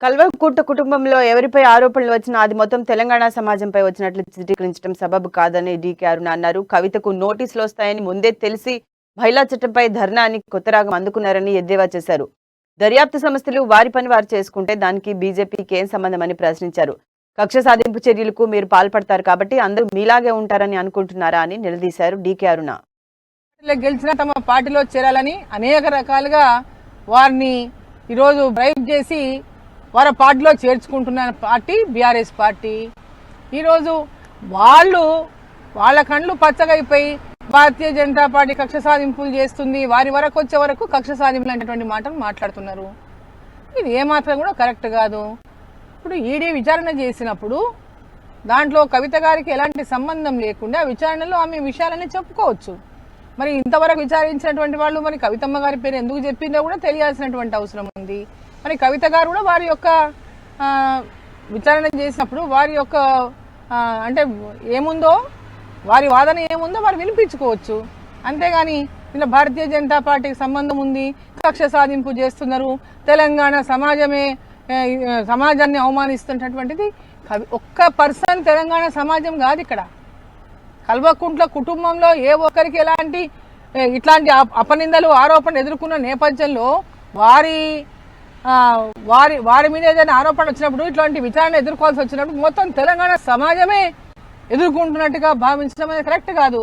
కల్వకుంట్ల కుటుంబంలో ఎవరిపై ఆరోపణలు వచ్చినా అది మొత్తం తెలంగాణ సమాజంపై వచ్చినట్లు చిత్రీకరించడం సబబు కాదని డీకే అరుణ అన్నారు. కవితకు నోటీసులు వస్తాయని ముందే తెలిసి మహిళా చట్టంపై ధర్నాని కొత్త రాగం అందుకున్నారని ఎద్దేవా చేశారు. దర్యాప్తు సంస్థలు వారి పని వారు చేసుకుంటే దానికి బీజేపీకి ఏం సంబంధమని ప్రశ్నించారు. కక్ష సాధింపు చర్యలకు మీరు పాల్పడతారు కాబట్టి అందరూ మీలాగే ఉంటారని అనుకుంటున్నారా అని నిలదీశారు డీకే అరుణ. గెలిచిన తమ పార్టీలో చేరాలని అనేక రకాలుగా వారిని ఈరోజు బ్రైబ్ చేసి వారి పార్టీలో చేర్చుకుంటున్న పార్టీ బీఆర్ఎస్ పార్టీ. ఈరోజు వాళ్ళ కండ్లు పచ్చగైపోయి భారతీయ జనతా పార్టీ కక్ష సాధింపులు చేస్తుంది, వారి వరకు వచ్చే వరకు కక్ష సాధింపులు అనేటువంటి మాటలు మాట్లాడుతున్నారు. ఇది ఏమాత్రం కూడా కరెక్ట్ కాదు. ఇప్పుడు ఈడీ విచారణ చేసినప్పుడు దాంట్లో కవిత గారికి ఎలాంటి సంబంధం లేకుండా విచారణలో ఆమె విషయాలన్నీ చెప్పుకోవచ్చు. మరి ఇంతవరకు విచారించినటువంటి వాళ్ళు మరి కవితమ్మ గారి పేరు ఎందుకు చెప్పిందో కూడా తెలియాల్సినటువంటి అవసరం ఉంది. మరి కవిత గారు కూడా వారి యొక్క విచారణ చేసినప్పుడు వారి యొక్క అంటే ఏముందో వారి వాదన ఏముందో వారు వినిపించుకోవచ్చు. అంతేగాని ఇలా భారతీయ జనతా పార్టీకి సంబంధం ఉంది, కక్ష సాధింపు చేస్తున్నారు, తెలంగాణ సమాజాన్ని అవమానిస్తున్నటువంటిది ఒక్క పర్సన్ తెలంగాణ సమాజం కాదు. ఇక్కడ కల్వకుంట్ల కుటుంబంలో ఏ ఒక్కరికి ఇట్లాంటి అపనిందలు ఆరోపణలు ఎదుర్కొన్న నేపథ్యంలో వారి మీద ఏదైనా ఆరోపణ వచ్చినప్పుడు ఇట్లాంటి విచారణ ఎదుర్కోవాల్సి వచ్చినప్పుడు మొత్తం తెలంగాణ సమాజమే ఎదుర్కొంటున్నట్టుగా భావించడం అనేది కరెక్ట్ కాదు.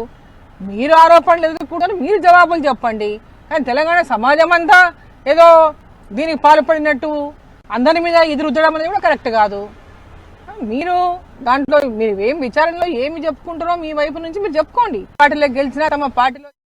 మీరు ఆరోపణలు ఎదుర్కొంటారు, మీరు జవాబులు చెప్పండి. కానీ తెలంగాణ సమాజం అంతా ఏదో దీనికి పాల్పడినట్టు అందరి మీద ఇది రుద్దడం అనేది కూడా కరెక్ట్ కాదు. మీరు దాంట్లో మీరు ఏం విచారణలో ఏమి చెప్పుకుంటారో మీ వైపు నుంచి మీరు చెప్పుకోండి. పార్టీలో గెలిచినా తమ పార్టీలో